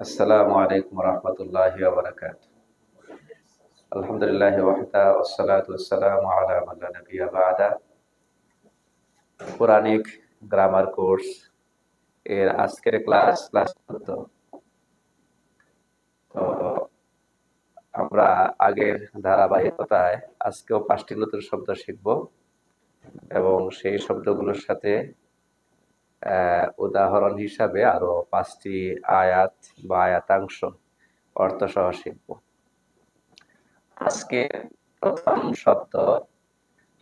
আসসালামু আলাইকুম রহমতুল্লাহি ওয়া বারাকাতুহু। আলহামদুলিল্লাহি ওয়াহদা ওয়াসসালাতু ওয়াসসালামু আলা মান লা নাবিয়্যা বা'দা। কোরআনিক গ্রামার কোর্স এর আজকের ক্লাস তো আমরা আগের ধারাবাহিকতায় আজকেও 5টি নতুন শব্দ শিখব এবং সেই শব্দগুলোর সাথে উদাহরণ হিসাবে আরো 5টি আয়াত বা আয়াতাংশ অর্থ সহ শিখব। আজকে প্রথম শব্দ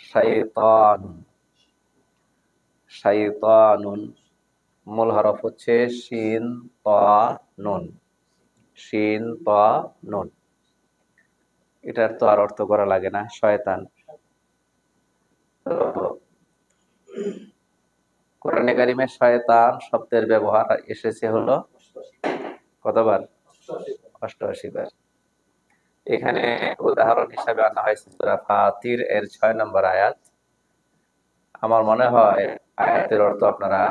শাইতান। শাইতানুন মূল হরফ হচ্ছে শিন ত নুন। শিন ত নুন। এটার তো আর অর্থ করা লাগে না, শয়তান। তো কোরআনে কারিমে শয়তান শব্দের ব্যবহার এসেছে হলো কতবার? 88 বার। এখানে উদাহরণ হিসাবে আনা হয়েছে সূরা ফাতির এর 6 নম্বর আয়াত। আমার মনে হয় আয়াতের অর্থ আপনারা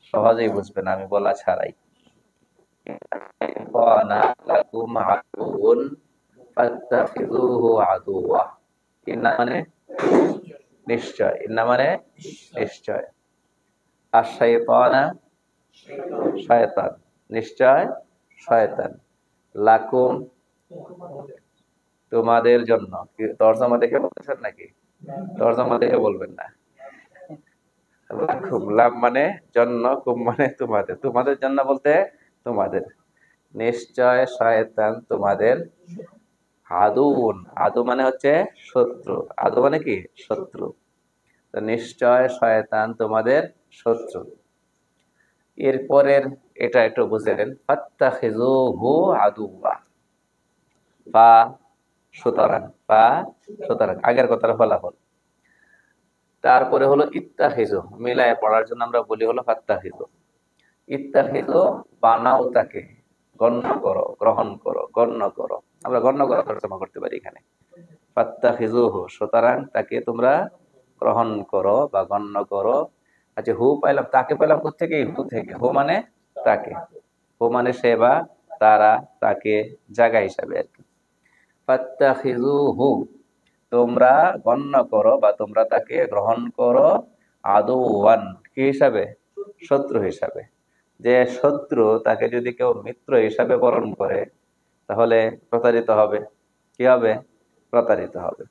সহজেই বুঝবেন আমি বলা ছাড়াই। লাকুম আদুউন ফাত্তাখিযুহু আদুওয়া। ইন্না মানে নিশ্চয়, ইন্না মানে নিশ্চয়, আশ-শাইতানা শয়তান, নিশ্চয় শয়তান, লাকুম তোমাদের জন্য। তরজমা দেখে বলতেছেন নাকি? তরজমা দেখে বলবেন না। লাকুম লাম মানে জন্য, কুম মানে তোমাদের। তোমাদের জন্য বলতে তোমাদের। নিশ্চয় শয়তান তোমাদের আদুউন। আদু মানে হচ্ছে শত্রু। আদু মানে কি? শত্রু। তো নিশ্চয় শয়তান তোমাদের শত্রু। এরপরের এটা একটু বুঝলেন, ফাত্তাখিযুহু আদুওয়া। ফা সুতরাং, ফা সুতরাং আগের কথার ফলাফল। তারপরে হলো ইত্তাখিযু, মিলায় পড়ার জন্য আমরা বলি হলো ফাত্তাখিযু। ইত্তাখিযু বানাও তাকে, গণ্য করো, গ্রহণ করো, গণ্য করো। আমরা গণ্য করা তর্জমা করতে পারি এখানে। ফাত্তাখিযুহু সুতরাং তাকে তোমরা গ্রহণ করো বা গণ্য করো। আচ্ছা, হু পাইলাম, তাকে পাইলাম কোত্থেকে? হু থেকে। হু মানে তাকে, হু মানে সে বা তারা, তাকে জায়গা হিসাবে আর কি। ফাত্তাখিযুহু তোমরা গণ্য করো বা তোমরা তাকে গ্রহণ করো আদুওয়ান কি হিসাবে? শত্রু হিসাবে। যে শত্রু তাকে যদি কেউ মিত্র হিসাবে বরণ করে তাহলে প্রতারিত হবে। কি হবে? প্রতারিত হবে।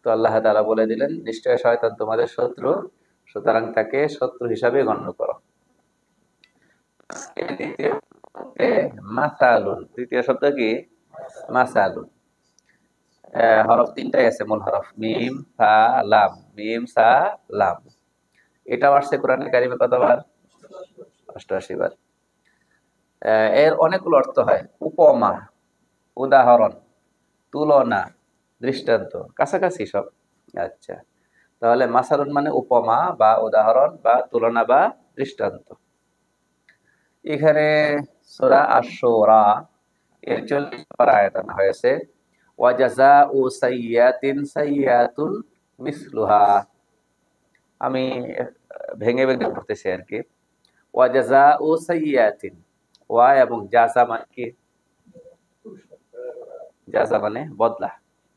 তো আল্লাহ তাআলা বলে দিলেন নিশ্চয় শয়তান তোমাদের শত্রু, সুতরাং তাকে শত্রু হিসাবে গণ্য করো। মাসালুন, দ্বিতীয় শব্দ কি? মাসালুন। হরফ তিনটাই আছে, মূল হরফ মিম সা লাম, মিম সা লাম। এটা আসছে কোরআনের কারিমে কতবার? 88 বার। এর অনেকগুলো অর্থ হয়। উপমা, উদাহরণ, তুলনা, দৃষ্টান্ত, কাছাকাছি সব। আচ্ছা, তাহলে মাসালুন মানে উপমা বা উদাহরণ বা তুলনা বা দৃষ্টান্ত। এখানে সূরা আশ-শুরা এর 40 নম্বর আয়াত আনা হয়েছে, ওয়া জাযাউ সাইয়্যাতিন সাইয়্যাতুন মিসলুহা। আমি ভেঙে ভেঙে পড়তেছি আর কি। ওয়া জাযাউ সাইয়্যাতিন, ওয়া এবং জাযা মানে কি? জাযা মানে বদলা,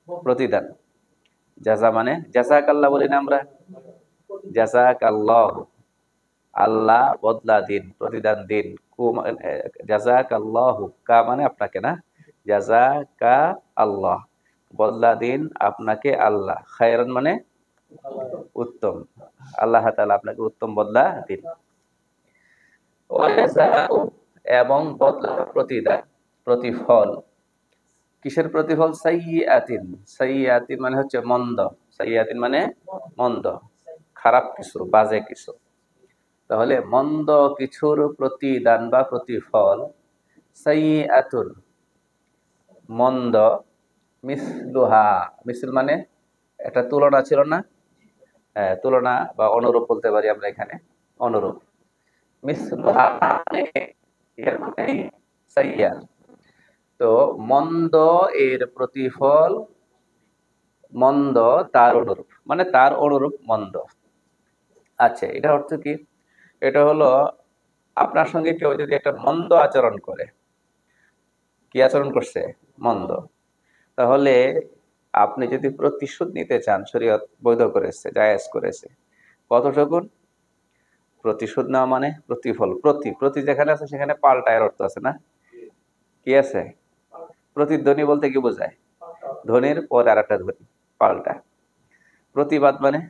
প্রতিদান। জাযা মানে জাযাকাল্লাহ বলি না আমরা? জাযাকাল্লাহ, আল্লাহ বদলা দিন, প্রতিদান দিন। জাযাকাল্লাহু, কা মানে আপনাকে না, জাযাকা আল্লাহ, বদলা দিন আপনাকে আল্লাহ। খায়রান মানে উত্তম, আল্লাহ তাআলা আপনাকে উত্তম বদলা দিন। এবং বদলা, প্রতিদান, প্রতিফল। কিসের প্রতিফল? সাইয়্যাতিন, সাইয়্যাতিন মানে হচ্ছে মন্দ, সাইয়্যাতিন মানে মন্দ, খারাপ কিছু, বাজে কিছু। তাহলে মন্দ কিছুর প্রতিদান বা প্রতিফল, সাইয়্যাতুন মন্দ, মিসলুহা, মিসল মানে একটা তুলনা ছিল না? তুলনা বা অনুরূপ বলতে পারি আমরা এখানে, অনুরূপ। মিসলুহা মানে সাইয়্যা। তো মন্দ এর প্রতিফল মন্দ তার অনুরূপ, মানে তার অনুরূপ মন্দ। আচ্ছা, এটা অর্থ কি? এটা হলো আপনার সঙ্গে কেউ যদি একটা মন্দ আচরণ করে, কি আচরণ করছে? মন্দ। তাহলে আপনি যদি প্রতিশোধ নিতে চান, শরীয়ত বৈধ করেছে, জায়েজ করেছে। কতটুকুন? প্রতিশোধ নেওয়া মানে প্রতিফল, প্রতি যেখানে আছে সেখানে পাল্টা এর অর্থ আছে না? কি আছে? প্রতিধ্বনি বলতে কি বোঝায়? ধ্বনির পরে আর একটা ধ্বনি, পাল্টা। প্রতিবাদ মানে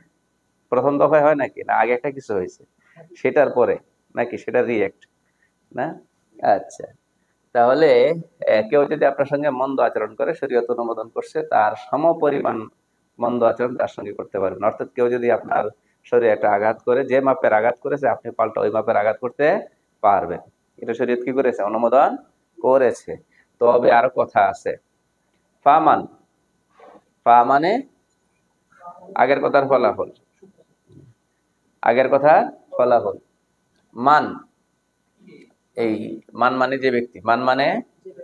প্রথম দফায় হয় নাকি, না আগে একটা কিছু হয়েছে সেটার পরে, নাকি সেটা রিয়েক্ট, না? আচ্ছা, তাহলে কেউ যদি আপনার সঙ্গে মন্দ আচরণ করে, শরীয়ত অনুমোদন করছে তার সমপরিমাণ মন্দ আচরণ তার সঙ্গে করতে পারবেন। অর্থাৎ কেউ যদি আপনার শরীরে একটা আঘাত করে, যে মাপের আঘাত করেছে আপনি পাল্টা ওই মাপের আঘাত করতে পারবেন। এটা শরীয়ত কি করেছে? অনুমোদন করেছে। তবে আরো কথা আছে। ফামান, ফা মানে আগের কথার ফলাফল, আগের কথা ফলাফল। মান, এই মান মানে যে ব্যক্তি, মান মানে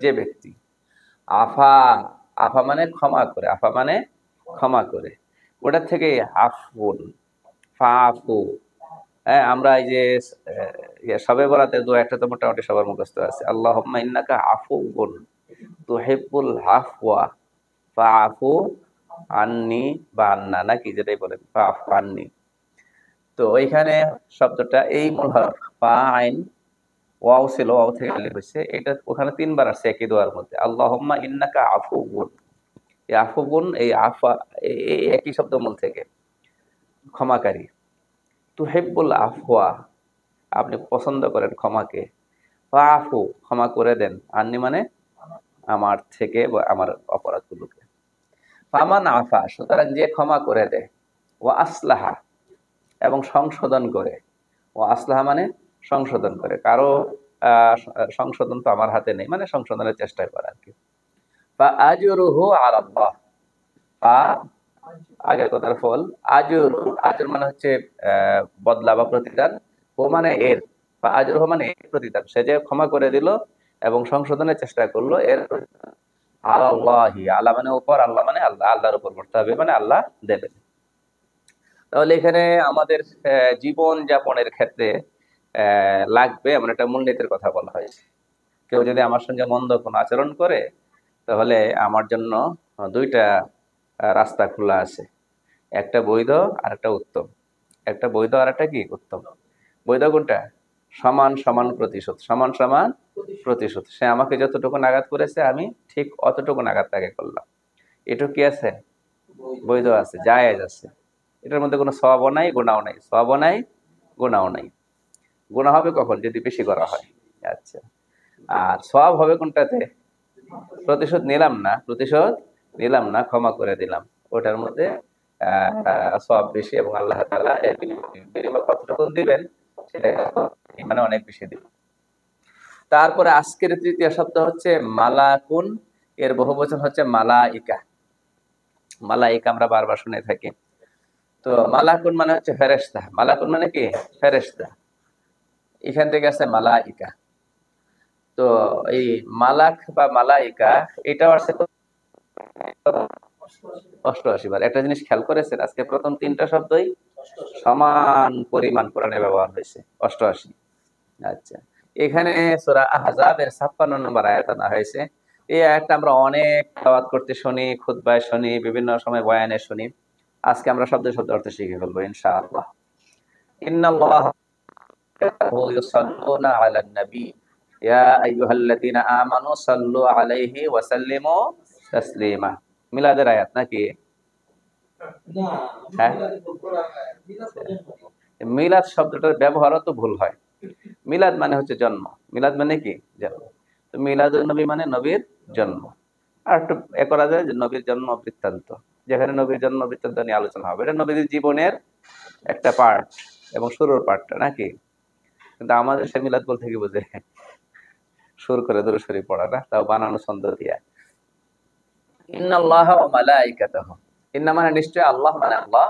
যে ব্যক্তি। আফা, আফা মানে ক্ষমা করে, আফা মানে ক্ষমা করে, ওটার থেকে আফুন, ফাফু। হ্যাঁ, আমরা এই যে সবে বরাতে দু একটা তো মোটামুটি সবার মুখস্থ আছে, আল্লাহুম্মা ইন্নাকা আফুউন তুহিব্বুল আফওয়া ফাআফু আন্নি বা আন্না, নাকি যেটাই বলেন ফাআফু আন্নি। তো ওইখানে শব্দটা এই মূল হরফ ফা আইন ওয়াও ছিল, ওয়াও থেকে আলিফ হয়েছে, এটা ওখানে তিনবার আসছে একই দোয়ার মধ্যে, আল্লাহুম্মা ইন্নাকা আফুউন। এই আফুউন, এই আফা, এই একই শব্দমূল থেকে, ক্ষমাকারী। তুহিব্বুল আফওয়া, আপনি পছন্দ করেন ক্ষমাকে। ফাআফু, ক্ষমা করে দেন। আন্নি মানে আমার থেকে বা আমার অপরাধগুলোকে। ফামান আফা, সুতরাং যে ক্ষমা করে দেয়, ও আসলাহা, এবং সংশোধন করে। ও আসলাহা মানে সংশোধন করে। কারো সংশোধন তো আমার হাতে নেই, মানে সংশোধনের চেষ্টা করে আর কি। ফা আজরুহু আলাল্লাহ, ফা আগের কথার ফল, আজর, আজর মানে হচ্ছে বদলা বা প্রতিদান, ও মানে এর, ফা আজরুহু মানে এর প্রতিদান, সে যে ক্ষমা করে দিল এবং সংশোধনের চেষ্টা করলো, এর আলাল্লাহি, আল্লাহ মানে উপর, আল্লাহ মানে আল্লাহ, আল্লাহর উপর করতে হবে, মানে আল্লাহ দেবেন। তাহলে এখানে আমাদের জীবন যাপনের ক্ষেত্রে লাগবে এমন একটা মূলনীতির কথা বলা হয়েছে। কেউ যদি আমার সঙ্গে মন্দ কোনো আচরণ করে, তাহলে আমার জন্য দুইটা রাস্তা খোলা আছে, একটা বৈধ আর একটা উত্তম। একটা বৈধ আর একটা কি উত্তম। বৈধ কোনটা? সমান সমান প্রতিশোধ, সমান সমান প্রতিশোধ। সে আমাকে যতটুকু আঘাত করেছে আমি ঠিক অতটুকু আঘাত তাকে করলাম, এটুকু কি আছে? বৈধ আছে, জায়েজ আছে। এটার মধ্যে কোনো সওয়াবও নাই, গুনাহও নাই, সওয়াবও নাই, গুনাহও নাই। গুনাহ হবে কখন? যদি বেশি করা হয়। আচ্ছা, আর সওয়াব হবে কোনটাতে? প্রতিশোধ নিলাম না, প্রতিশোধ নিলাম না, ক্ষমা করে দিলাম, ওটার মধ্যে সওয়াব বেশি, এবং আল্লাহ তাআলা এর বিনিময়ে কতটুকু দিবেন সেটা মানে অনেক বেশি দিবেন। তারপরে আজকের তৃতীয় শব্দ হচ্ছে মালাকুন, এর বহুবচন হচ্ছে মালাইকা। মালাইকা আমরা বারবার শুনে থাকি। তো মালাকুন মানে হচ্ছে ফেরেশতা, মালাকুন মানে কি? ফেরেশতা, এখান থেকে আছে মালাইকা। তো এই মালাক বা মালাইকা, এটাও আছে 88 বার। একটা জিনিস খেয়াল করেছেন, আজকে প্রথম তিনটা শব্দই সমান পরিমাণ কোরআনে ব্যবহার হয়েছে, 88। আচ্ছা, এখানে সূরা আহজাবের 56 নম্বর আয়াত আনা হয়েছে। এই আয়াতটা আমরা অনেক তেলাওয়াত করতে শুনি, খুতবায় শুনি, বিভিন্ন সময় বয়ানে শুনি। আজকে আমরা শব্দ শব্দ অর্থ শিখে ফেলবো ইনশাআল্লাহ। ইন্নাল্লাহ ইউসাল্লুনা আলান নবী ইয়া আইয়ুহাল্লাযীনা আমানু সাল্লু আলাইহি ওয়া সাল্লিমু তাসলিমা। মিলাদের আয়াত নাকি? হ্যাঁ, মিলাদ শব্দটার ব্যবহারও তো ভুল হয়। মিলাদ মানে হচ্ছে জন্ম, মিলাদ মানে কি? জন্ম। তো মিলাদুন নবী মানে নবীর জন্ম। আর একটু করা যায় যে নবীর জন্ম বৃত্তান্ত, যেখানে নবীর জন্ম বৃত্তান্ত নিয়ে আলোচনা হবে। এটা নবীর জীবনের একটা পার্ট এবং শুরুর পার্টটা নাকি। কিন্তু আমাদের সে মিলাদ বলতে কি বোঝে? সুর করে দূরে সরি পড়া, না তাও বানানো ছন্দ দিয়া। ইন্নাল্লাহা ওয়া মালাইকাতাহু, ইন্না মানে নিশ্চয়, আল্লাহ মানে আল্লাহ,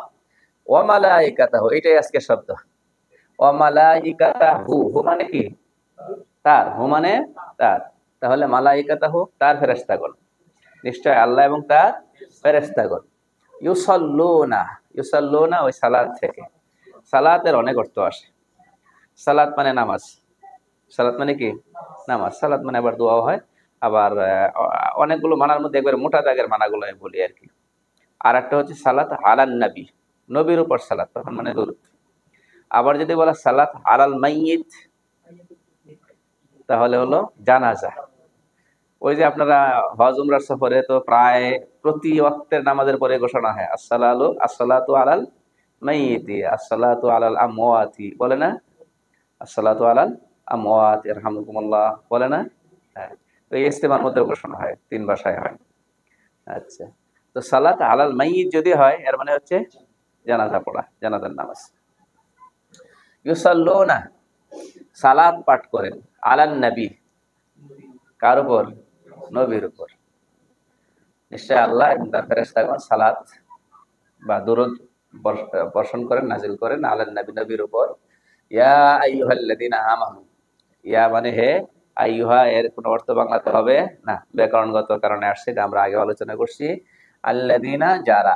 ওয়া মালাইকাতাহু এটাই আজকে শব্দ। ওয়া মালাইকাতাহু, হু মানে কি? তার, হু মানে তার। তাহলে মালাইকাতাহু তার ফেরেশতাগণ, নিশ্চয় আল্লাহ এবং তার ফেরেশতাগণ। ইউসাল্লুনা, ইউসাল্লুনা ওই সালাত থেকে। সালাতের অনেক অর্থ আসে। সালাত মানে নামাজ, সালাত মানে কি? নামাজ। সালাত মানে আবার দোয়া হয়। আবার অনেকগুলো মানার মধ্যে একবার মোটা দাগের মানাগুলো আমি বলি আর কি। আর একটা হচ্ছে সালাত আলান নবী, নবীর উপর সালাত, তখন মানে দরুদ। আবার যদি বলা সালাত আলাল মাইয়িত, তাহলে হলো জানাজা। ওই যে আপনারা হজ উমরার সফরে তো প্রায় প্রতি ওয়াক্তের নামাজের পরে ঘোষণা হয় আসসালাতু আলাল মাইয়িতি, আসসালাতু আলাল আমওয়াতি, বলে না? আসসালাতু আলাল আমওয়াত ইরহামুকুমুল্লাহ, বলে না? হ্যাঁ, তো এই ইস্তেমার মধ্যে ঘোষণা হয়, 3 ভাষায় হয়। আচ্ছা, তো সালাত আলাল মাইয়িত যদি হয়, এর মানে হচ্ছে জানাজা পড়া, জানাজার নামাজ। ইউসাল্লুনা, সালাত পাঠ করেন, আলান নবী, কার উপর? নবীর উপর। নিশ্চয় আল্লাহ এবং তার ফেরেশতাগণ সালাত বা দরুদ বর্ষণ করেন, নাজিল করেন আলান নবী, নবীর উপর। ইয়া আইয়ুহাল্লাযীনা আমানু, ইয়া মানে হে, আইয়ুহা এর কোনো অর্থ বাংলাতে হবে না, ব্যাকরণগত কারণে আসছে, এটা আমরা আগে আলোচনা করছি। আল্লাযীনা, যারা,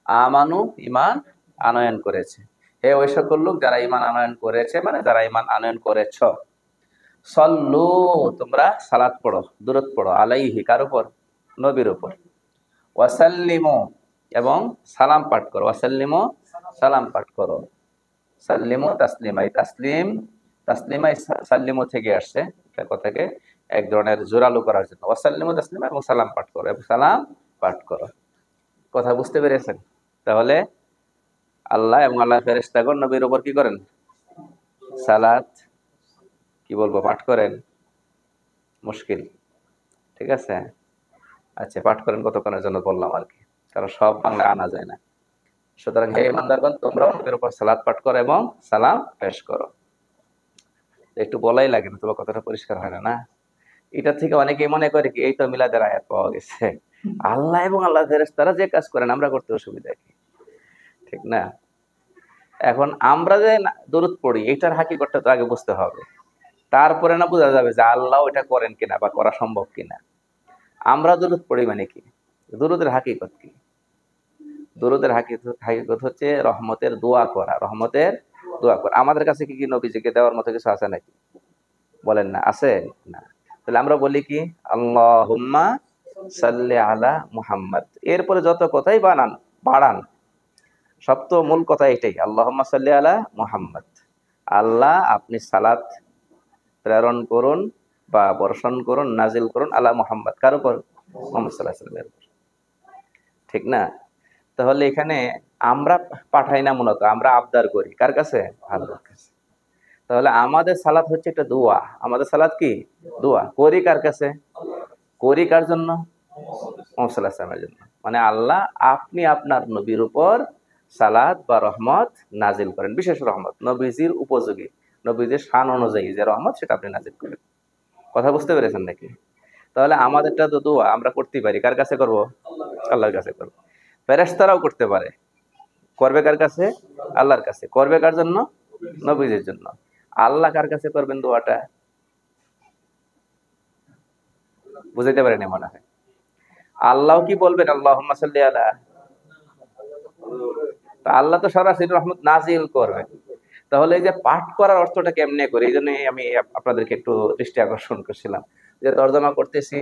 আমানু ঈমান আনয়ন করেছে, হে ওই সকল লোক যারা ঈমান আনয়ন করেছে, মানে যারা ঈমান আনয়ন করেছ। সল্লু, তোমরা সালাত পড়ো, দরুদ পড়ো, আলাইহি, কার উপর? নবীর উপর। ওয়াসাল্লিমু, এবং সালাম পাঠ করো, ওয়াসাল্লিমু, সালাম পাঠ করো। সাল্লিমু তাসলিমা, এই তাসলিম, তাসলিমা সাল্লিমু থেকে আসছে, কথাকে এক ধরনের জোরালো করার জন্য। ওয়াসাল্লিমু তাসলিমা, এবং সালাম পাঠ করো, এবং সালাম পাঠ করো। কথা বুঝতে পেরেছেন? তাহলে আল্লাহ এবং আল্লাহ ফেরেশতাগণ নবীর উপর কি করেন? সালাত, কি বলবো, পাঠ করেন। মুশকিল, ঠিক আছে। আচ্ছা, পাঠ করেন কতক্ষণের জন্য বললাম আর কি, কারণ সব বাংলা আনা যায় না। সুতরাং হে ইমানদারগণ, তোমরা নবীর উপর সালাত পাঠ করো এবং সালাম পেশ করো। একটু বলাই লাগে না, তোমার কথাটা পরিষ্কার হয় না, না? এটা থেকে অনেকেই মনে করে কি, এই তো মিলাদের আয়াত পাওয়া গেছে, আল্লাহ এবং আল্লাহ ফেরেশতারা যে কাজ করেন আমরা করতে অসুবিধা কি? ঠিক না? এখন আমরা যে দরুদ পড়ি, এটার হাকিকতটা তো আগে বুঝতে হবে, তারপরে না বোঝা যাবে যে আল্লাহ এটা করেন কিনা বা করা সম্ভব কিনা। আমরা দরুদ পড়ি মানে কি? দরুদের হাকিকত কি? দরুদের হাকিকত হচ্ছে রহমতের দোয়া করা, রহমতের দোয়া করা। আমাদের কাছে কি কি নবীজিকে দেওয়ার মতো কিছু আছে নাকি? বলেন না, আছে? না। তাহলে আমরা বলি কি, আল্লাহুম্মা সাল্লি আলা মুহাম্মদ, এরপরে যত কথাই বাড়ান, সব তো মূল কথা এটাই, আল্লাহুম্মা সাল্লি আলা মুহাম্মদ, আল্লাহ আপনি সালাত প্রেরণ করুন বা বর্ষণ করুন, নাজিল করুন আলা মুহাম্মদ, কার উপর? মুহাম্মদ সাল্লাল্লাহু আলাইহি ওয়াসাল্লামের উপর। ঠিক না? তাহলে এখানে আমরা পাঠাই না, মূলত আমরা আবদার করি, কার কাছে? আল্লাহর কাছে। তাহলে আমাদের সালাত হচ্ছে একটা দোয়া, আমাদের সালাত কি? দোয়া। করি কার কাছে? করি কার জন্য? মুহাম্মদ সাল্লাল্লাহু আলাইহি ওয়াসাল্লামের জন্য। মানে আল্লাহ আপনি আপনার নবীর উপর সালাত বা রহমত নাজিল করেন, বিশেষ রহমত, নবীজির উপযোগী, নবীজির শান অনুযায়ী যে রহমত, সেটা আপনি নাজিল করেন। কথা বুঝতে পেরেছেন নাকি? তাহলে আমাদেরটা তো দোয়া, আমরা করতে পারি, কার কাছে করব? আল্লাহর কাছে করব। ফেরেশতারাও করতে পারে, করবে কার কাছে? আল্লাহর কাছে। করবে কার জন্য? নবীজির জন্য। আল্লাহ কার কাছে করবেন দোয়াটা? বুঝাইতে পারেনি মনে হয়। আল্লাহ কি বলবেন আল্লাহুম্মা সাল্লি আলা? তা আল্লাহ তো সরাসরি রহমত নাজিল করবেন। তাহলে এই যে পাঠ করার অর্থটা কেমনে করে, এই জন্য আমি আপনাদেরকে একটু দৃষ্টি আকর্ষণ করছিলাম, যে তর্জমা করতেছি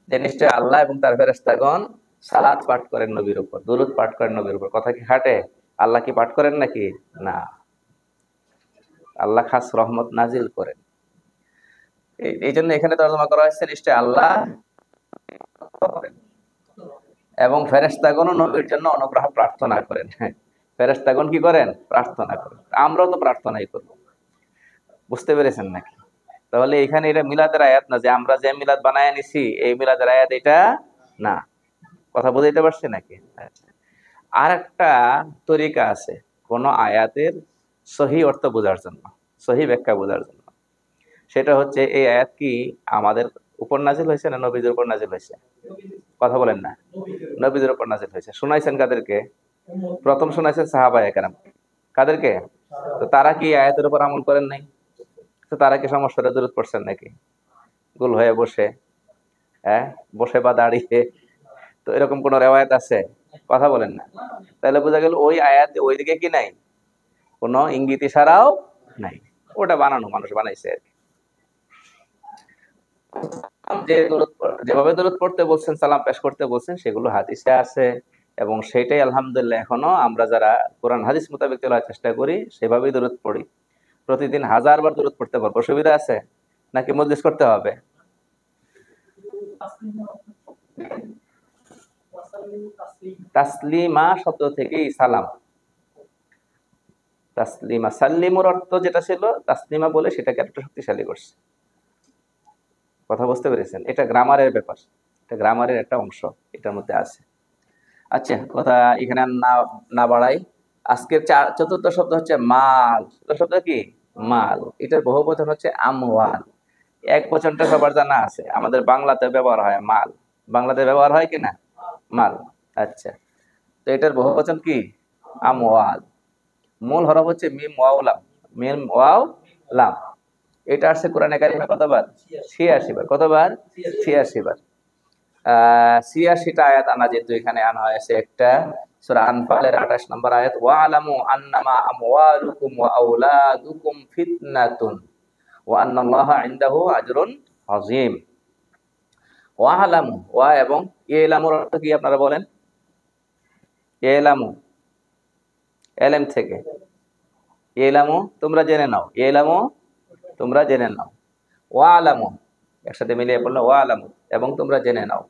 যে নিশ্চয় আল্লাহ এবং তার ফেরেশতাগণ সালাত পাঠ করেন নবীর উপর, দুরূদ পাঠ করেন নবীর উপর। কথা কি খাটে? আল্লাহ কি পাঠ করেন নাকি? না, আল্লাহ খাস রহমত নাজিল করেন। এই জন্য এখানে তর্জমা করা হয়েছে নিশ্চয় আল্লাহ এবং ফেরেশতাগণও নবীর জন্য অনুগ্রহ প্রার্থনা করেন। হ্যাঁ, ফেরেশতাগণ কি করেন? প্রার্থনা করেন। আমরাও তো প্রার্থনাই করব। বুঝতে পেরেছেন নাকি? তাহলে এখানে এটা মিলাদের আয়াত না, যে আমরা যে মিলাদ বানায় নিছি এই মিলাদের আয়াত এটা না। কথা বুঝাইতে পারছি নাকি? আর একটা তরিকা আছে কোন আয়াতের সহি অর্থ বোঝার জন্য, সহি ব্যাখ্যা বোঝার জন্য। সেটা হচ্ছে, এই আয়াত কি আমাদের উপর নাজিল হয়েছে না নবীদের উপর নাজিল হয়েছে? কথা বলেন না। নবীদের উপর নাজিল হয়েছে। শুনাইছেন কাদেরকে? প্রথম শোনাইছেন সাহাবায়ে কেরাম। কাদেরকে? তো তারা কি আয়াতের উপর আমল করেন নাই? তো তারা কি সমস্যাটা দূর করছেন নাকি? গোল হয়ে বসে, হ্যাঁ, বসে বা দাঁড়িয়ে, তো এরকম কোন রেওয়ায়াত আছে? কথা বলেন না। তাহলে বোঝা গেল ওই আয়াতে ওইদিকে কি নাই, কোন ইঙ্গিত ইশারাও নাই, ওটা বানানো, মানুষ বানাইছে আর কি। যেভাবে দরুদ পড়তে বলছেন, সালাম পেশ করতে বলছেন, সেগুলো হাদিসে আছে এবং সেটাই আলহামদুলিল্লাহ এখনো আমরা যারা কোরআন হাদিস মোতাবেক চলার চেষ্টা করি সেভাবেই দরুদ পড়ি। প্রতিদিন 1000 বার দরুদ পড়তে পারবো, অসুবিধা আছে নাকি মজলিস করতে হবে? তাসলিমা শব্দ থেকেই সালাম। তাসলিমা, সাল্লিমুর অর্থ যেটা ছিল তাসলিমা বলে সেটাকে একটু শক্তিশালী করছে। কথা বুঝতে পেরেছেন? এটা গ্রামারের ব্যাপার, এটা গ্রামারের একটা অংশ এটার মধ্যে আছে। আচ্ছা, কথা এখানে না না বাড়াই। আজকের চতুর্থ শব্দ হচ্ছে মাল। চতুর্থ শব্দ কি? মাল। এটার বহুবচন হচ্ছে আমওয়াল। এক বচনটা সবার জানা আছে, আমাদের বাংলাতে ব্যবহার হয় মাল। বাংলাতে ব্যবহার হয় কিনা? মাল। আচ্ছা, তো এটার বহুবচন কি? আমওয়াল। মূল হরফ হচ্ছে মিম ওয়াও লাম। মিম ওয়াও লাম। এটা আসছে কোরআনে কারিমে কতবার? 86 বার। কতবার? 86 বার। 86টা আয়াত আনা যেহেতু এখানে আনা হয়েছে একটা সূরা আনফালের 28 নম্বর আয়াত, ওয়ালামু আন্নামা আমওয়ালুকুম ওয়া আওলাদুকুম ফিতনাতুন ওয়া আন্নাল্লাহা ইনদাহু আজরুন আযীম। ওয়ালামু, ওয়া এবং ইলামুর অর্থ কি আপনারা বলেন? ইলামু, এলেম থেকে। ইলামু তোমরা জেনে নাও, ইলামু তোমরা জেনে নাও। ওয়ালামু একসাথে মিলিয়ে পড়লো, ওয়ালামু এবং তোমরা জেনে নাও।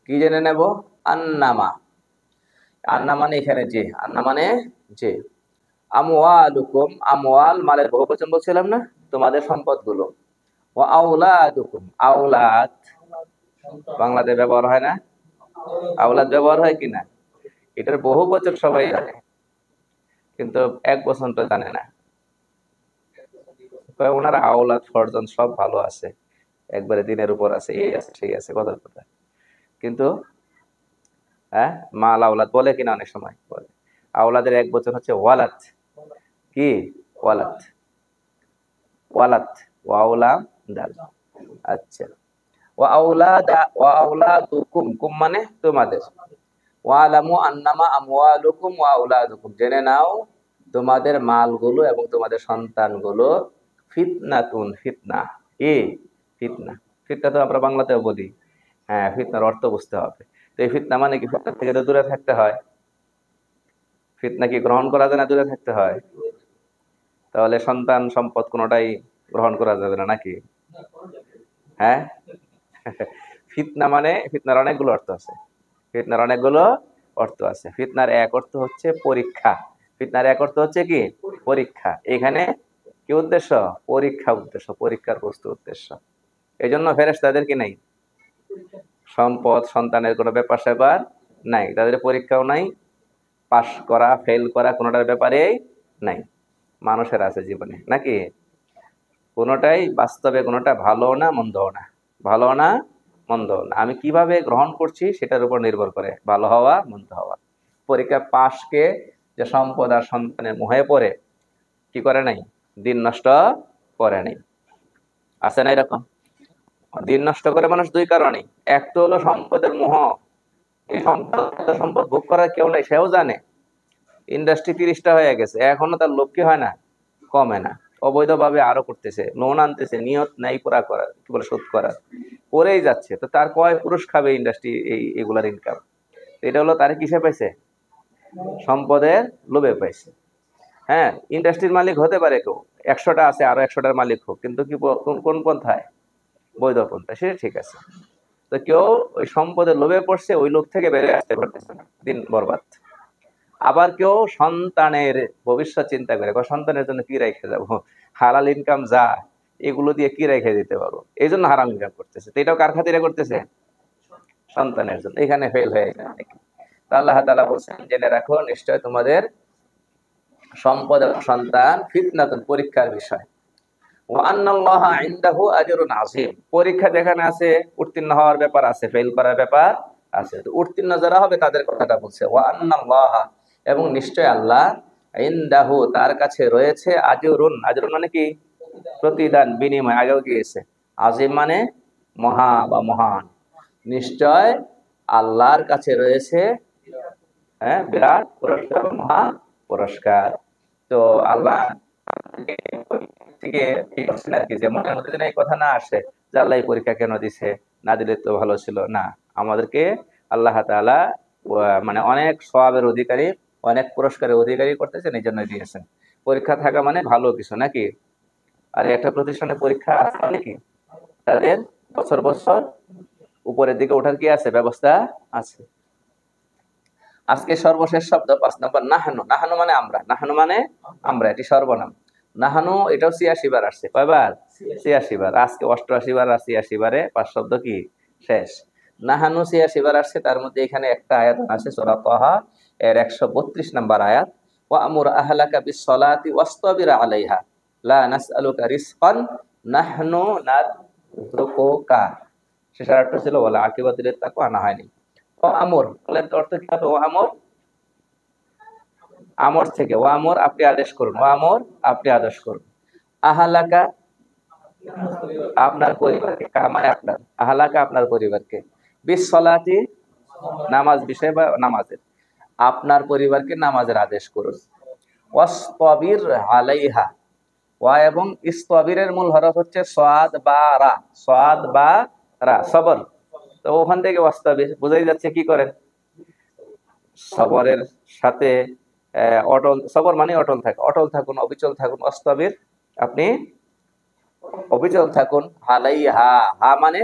কি জেনে নেব? আন্নামা, আন্না মানে এখানে যে, আন্না মানে যে। আমওয়ালুকুম, আমওয়াল মালের বহুবচন বলছিলাম না, তোমাদের সম্পদগুলো। ওয়া আওলাদুকুম, আওলাদ বাংলাতে ব্যবহার হয় না? আওলাদ ব্যবহার হয় কিনা? এটার বহুবচন সবাই জানে কিন্তু এক বচনটা জানে না। ওনারা আওলাদ ফরজন সব ভালো আছে, একবারে দিনের উপর আছে, এই আছে সেই আছে, কথার কথা। কিন্তু হ্যাঁ, মাল আওলাদ বলে কিনা? অনেক সময় বলে। আওলাদের এক বচন হচ্ছে ওয়ালাদ। কি? ওয়ালাদ, ওয়ালাদ, ওয়াউলাম দাল। আচ্ছা, ওয়া আওলাদুকুম, কুম মানে তোমাদের। ওয়ালামু আন্নামা আমওয়ালুকুম ওয়া আওলাদুকুম, জেনে নাও তোমাদের মালগুলো এবং তোমাদের সন্তানগুলো ফিতনাতুন, ফিতনা। কি? ফিতনা। ফিতনা তো আমরা বাংলাতেও বলি। হ্যাঁ, ফিতনার অর্থ বুঝতে হবে। তো এই ফিতনা মানে কি? ফিতনা থেকে তো দূরে থাকতে হয়। ফিতনা কি গ্রহণ করা যায় না দূরে থাকতে হয়? তাহলে সন্তান সম্পদ কোনোটাই গ্রহণ করা যাবে না নাকি? হ্যাঁ, ফিতনা মানে, ফিতনার অনেকগুলো অর্থ আছে। ফিতনার অনেকগুলো অর্থ আছে। ফিতনার এক অর্থ হচ্ছে পরীক্ষা। ফিতনার এক অর্থ হচ্ছে কি? পরীক্ষা। এখানে কি উদ্দেশ্য? পরীক্ষা উদ্দেশ্য, পরীক্ষার বস্তু উদ্দেশ্য। এই জন্য ফেরেশতাদের কি নাই? সম্পদ সন্তানের কোনো ব্যাপার স্যাপার নাই, তাদের পরীক্ষাও নাই, পাশ করা ফেল করা কোনোটার ব্যাপারেই নাই। মানুষের আছে জীবনে নাকি? কোনোটাই বাস্তবে কোনোটা ভালো না মন্দও না, ভালো না মন্দও না। আমি কিভাবে গ্রহণ করছি সেটার উপর নির্ভর করে ভালো হওয়া মন্দ হওয়া। পরীক্ষা পাশকে যে সম্পদ আর সন্তানের মোহে পড়ে কি করে নাই? দিন নষ্ট করে নাই। আছে না এরকম? দিন নষ্ট করে মানুষ দুই কারণে। এক তো হলো সম্পদের মোহ, এই সম্পদ ভোগ করার কেউ নাই, সেও জানে। ইন্ডাস্ট্রি 30টা হয়ে গেছে, এখনো তার লোভ কি হয় না? কমে না। অবৈধভাবে আরো করতেছে, লোন আনতেছে, নিয়ত নাই পুরা করার, কি বলে শোধ করার, করেই যাচ্ছে। তো তার কয় পুরুষ খাবে ইন্ডাস্ট্রি এই এগুলার ইনকাম? এটা হলো তার কিসে পাইছে? সম্পদের লোভে পাইছে। হ্যাঁ, ইন্ডাস্ট্রির মালিক হতে পারে কেউ, 100টা আছে আরো 100টার মালিক হোক, কিন্তু কি কোন পন্থায়? বৈধ পন্থা, সে ঠিক আছে। তো কেউ ওই সম্পদের লোভে পড়ছে, ওই লোক থেকে বেরিয়ে আসতে পারতেছে না, দিন বরবাদ। আবার কেউ সন্তানের ভবিষ্যৎ চিন্তা করে, সন্তানের জন্য কি রেখে যাবো, হালাল ইনকাম যা এগুলো দিয়ে কি রেখে দিতে পারবো, এই জন্য হারাম ইনকাম করতেছে। তো এটাও কার খাতিরে করতেছে? সন্তানের জন্য। এখানে ফেল হয়ে যায়। আল্লাহ তাআলা বলছেন, জেনে রাখো নিশ্চয় তোমাদের সম্পদ এবং সন্তান ফিতনাতুন, পরীক্ষার বিষয়। ওয়া আন্নাল্লাহা ইনদাহু আজরুন আযীম, পরীক্ষা যেখানে আছে উত্তীর্ণ হওয়ার ব্যাপার আছে, ফেল করার ব্যাপার আছে। তো উত্তীর্ণ যারা হবে তাদের কথাটা বলছে। ওয়া আন্নাল্লাহা, এবং নিশ্চয় আল্লাহ, ইনদাহু তার কাছে রয়েছে, আজরুন, আজরুন মানে কি? প্রতিদান, বিনিময়, আগেও গিয়েছে। আযীম মানে মহা বা মহান। নিশ্চয় আল্লাহর কাছে রয়েছে হ্যাঁ বিরাট পুরস্কার, মহা পুরস্কার। তো আল্লাহ থেকে এই করছেন আর কি, যে মনের মধ্যে যেন এই কথা না আসে যে আল্লাহ এই পরীক্ষা কেন দিছে, না দিলে তো ভালো ছিল না। আমাদেরকে আল্লাহ তাআলা মানে অনেক সওয়াবের অধিকারী, অনেক পুরস্কারের অধিকারী করতেছেন, এই জন্য দিয়েছেন। পরীক্ষা থাকা মানে ভালো কিছু নাকি? আর একটা প্রতিষ্ঠানে পরীক্ষা আছে মানে কি, তাদের বছর বছর উপরের দিকে ওঠার কি আছে, ব্যবস্থা আছে। আজকে সর্বশেষ শব্দ ৫ নম্বর, নাহানু। নাহানু মানে আমরা, নাহানু মানে আমরা, এটি সর্বনাম। নাহানু এটাও ৮৬ বার আসছে, কয়বার? ৮৬ বার। আজকে ৮৮ বার আর ৮৬ বারে ৫ শব্দ কি শেষ। নাহানু ৮৬ বার আসছে, তার মধ্যে এখানে একটা আয়াত আছে সূরা তাহা এর ১৩২ নম্বর আয়াত, ওয়ামুর আহলাকা বিসসালাতি ওয়াসতাবির আলাইহা লা নাসআলুকা রিজকান নাহনু নারযুকুকা। শেষের অর্থ ছিল ওয়ালা আকিবাতুল তাকওয়া, আনা হয়নি। ও আমর বলেন তো অর্থ কি হবে? ও আমর, আমর থেকে, ও আমর আপনি আদেশ করুন, ও আমর আপনি আদেশ করুন। আহালাকা আপনার পরিবারকে, মানে আপনার, আহালাকা আপনার পরিবারকে, বিসসালাতি নামাজ, বিষয় বা নামাজের, আপনার পরিবারকে নামাজের আদেশ করুন। ওয়াসতাবির আলাইহা, ওয়া এবং ইসতাবিরের মূল হরফ হচ্ছে সাদ বা রা, সাদ বা রা, সবর। তো ওখান থেকে ওয়াসতাবির বোঝাই যাচ্ছে কি করেন, সবরের সাথে অটল, সবর মানে অটল থাকে, অটল থাকুন, অবিচল থাকুন। অস্তবির আপনি অবিচল থাকুন। হালাই হা, হা মানে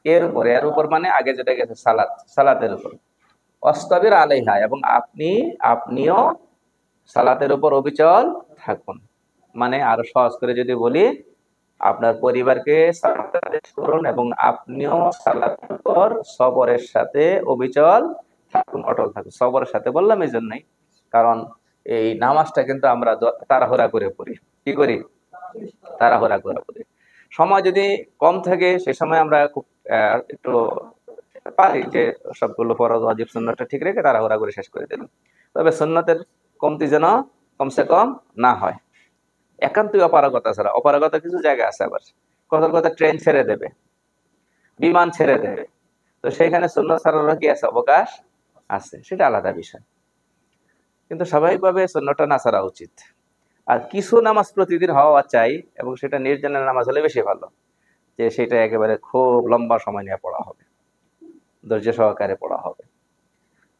এর উপর, এর উপর মানে আগে যেটা গেছে সালাত, সালাতের উপর। অস্তবির আলাইহা, এবং আপনিও সালাতের উপর অবিচল থাকুন। মানে আরো সহজ করে যদি বলি, আপনার পরিবারকে সালাতের আদেশ করুন এবং আপনিও সালাতের উপর সবরের সাথে অবিচল থাকুন, অটল থাকুন। সবরের সাথে বললাম এই জন্যই, কারণ এই নামাজটা কিন্তু আমরা তাড়াহুড়া করে পড়ি। কি করি? তাড়াহুড়া করে পড়ি। সময় যদি কম থাকে সে সময় আমরা খুব একটু পারি যে সবগুলো ফরজ ওয়াজিব সুন্নতটা ঠিক রেখে তাড়াহুড়া করে শেষ করে দিলাম। তবে সুন্নতের কমতি যেন কমসে কম না হয়। একান্তই অপারগতা ছাড়া, অপারগতা কিছু জায়গা আছে আবার, কথার কথা ট্রেন ছেড়ে দেবে, বিমান ছেড়ে দেবে, তো সেইখানে সুন্নত ছাড়ারও কি আছে, অবকাশ আছে, সেটা আলাদা বিষয়। কিন্তু স্বাভাবিকভাবে সুন্নতটা না ছাড়া উচিত। আর কিছু নামাজ প্রতিদিন হওয়া চাই, এবং সেটা নির্জনের নামাজ হলে বেশি ভালো, যে সেটা একেবারে খুব লম্বা সময় নিয়ে পড়া হবে, ধৈর্য সহকারে পড়া হবে।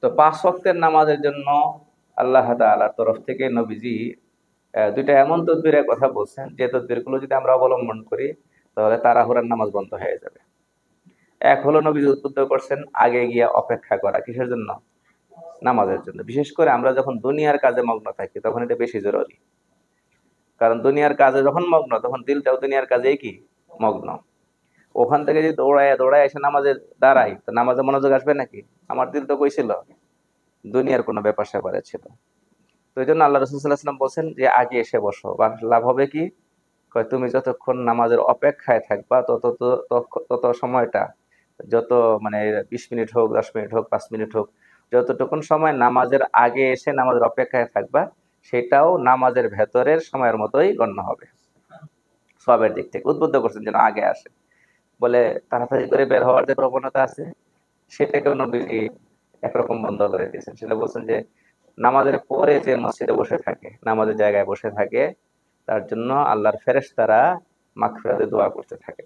তো ৫ ওয়াক্তের নামাজের জন্য আল্লাহ তাআলার তরফ থেকে নবীজি দুইটা এমন তদবিরের কথা বলছেন, যে তদবিরগুলো যদি আমরা অবলম্বন করি তাহলে তাড়াহুড়ার নামাজ বন্ধ হয়ে যাবে। এক হলো নবীজি উদ্বুদ্ধ করছেন আগে গিয়ে অপেক্ষা করা, কিসের জন্য? নামাজের জন্য। বিশেষ করে আমরা যখন দুনিয়ার কাজে মগ্ন থাকি তখন এটা বেশি জরুরি, কারণ দুনিয়ার কাজে যখন মগ্ন তখন দিলটাও দুনিয়ার কাজেই কি মগ্ন। ওখান থেকে যদি দৌড়ায় দৌড়ায় এসে নামাজে দাঁড়াই, তো নামাজে মনোযোগ আসবে নাকি? আমার দিল তো কই ছিল? দুনিয়ার কোনো ব্যাপার স্যাপারে ছিল। তো এই জন্য আল্লাহ রাসূল সাল্লাল্লাহু আলাইহি ওয়াসাল্লাম বলছেন যে আগে এসে বসো, বা লাভ হবে কি, তুমি যতক্ষণ নামাজের অপেক্ষায় থাকবা তত সময়টা, যত মানে ২০ মিনিট হোক, ১০ মিনিট হোক, ৫ মিনিট হোক, যতটুকুন সময় নামাজের আগে এসে নামাজের অপেক্ষায় থাকবা, সেটাও নামাজের ভেতরের সময়ের মতোই গণ্য হবে। সবের দিক থেকে উদ্বুদ্ধ করছেন যেন আগে আসে, বলে তাড়াতাড়ি করে বের হওয়ার যে প্রবণতা আছে সেটাকেও নবীজি একরকম বন্ধ করে দিয়েছেন। সেটা বলছেন যে নামাজের পরে যে মসজিদে বসে থাকে, নামাজের জায়গায় বসে থাকে, তার জন্য আল্লাহর ফেরেশতারা মাগফিরাতের দোয়া করতে থাকে।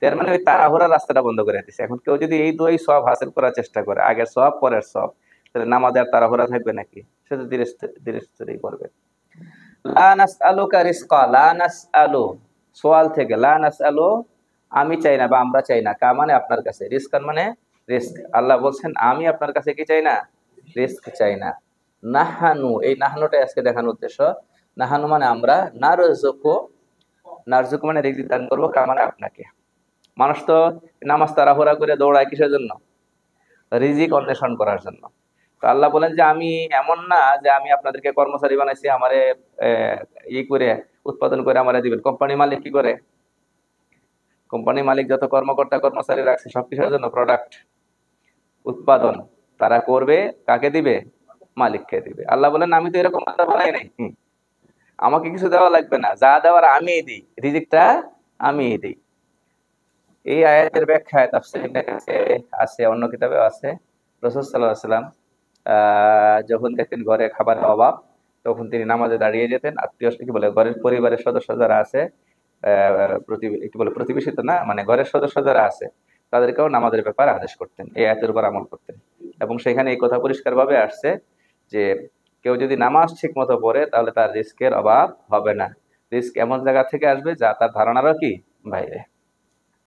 তার মানে ওই তাড়াহুড়ার রাস্তাটা বন্ধ করে দিয়েছে। এখন কেউ যদি এই দুই সওয়াব হাসিল করার চেষ্টা করে, আগের সওয়াব পরের সওয়াব, তাহলে নামাজে আর তাড়াহুড়া থাকবে নাকি? সে তো ধীরে ধীরে স্থিরেই করবে। লা নাসআলুকা রিজকা, লা নাসআলু সওয়াল থেকে, লা নাসআলু আমি চাই না বা আমরা চাই না, কা মানে আপনার কাছে, রিজকান মানে রিস্ক। আল্লাহ বলছেন আমি আপনার কাছে কি চাই না? রিস্ক চাই না। নাহানু, এই নাহানুটা আজকে দেখানোর উদ্দেশ্য। নাহানু মানে আমরা, নারযুকু, নারযুকু মানে রিজিক দান করবো, কা মানে আপনাকে। মানুষ তো নামাজ তাড়াহুড়া করে দৌড়ায় কিসের জন্য? রিজিক অন্বেষণ করার জন্য। তো আল্লাহ বলেন যে আমি এমন না যে আমি আপনাদেরকে কর্মচারী বানাইছি, আমারে ই করে উৎপাদন করে আমারে দিবেন। কোম্পানি মালিক কি করে? কোম্পানি মালিক যত কর্মকর্তা কর্মচারী রাখছে সব কিসের জন্য? প্রোডাক্ট উৎপাদন তারা করবে, কাকে দিবে? মালিককে দিবে। আল্লাহ বলেন আমি তো এরকম আল্লাহ বানাই নাই, আমাকে কিছু দেওয়া লাগবে না, যা দেওয়ার আমিই দিই, রিজিকটা আমিই দিই। এই আয়াতের ব্যাখ্যায় তাফসীর ইবনে কাসির আছে, অন্য কিতাবেও আছে। রাসূল সাল্লাল্লাহু আলাইহি ওয়াসাল্লাম যখন দেখতেন ঘরে খাবারের অভাব, তখন তিনি নামাজে দাঁড়িয়ে যেতেন। আত্মীয় কি বলে ঘরের পরিবারের সদস্য যারা আছে কি বলে প্রতিবেশী তো না, মানে ঘরের সদস্য যারা আছে তাদেরকেও নামাজের ব্যাপারে আদেশ করতেন, এই আয়াতের উপর আমল করতেন। এবং সেখানে এই কথা পরিষ্কারভাবে আসছে যে কেউ যদি নামাজ ঠিক মতো পড়ে তাহলে তার রিস্কের অভাব হবে না। রিস্ক এমন জায়গা থেকে আসবে যা তার ধারণারও কি বাইরে।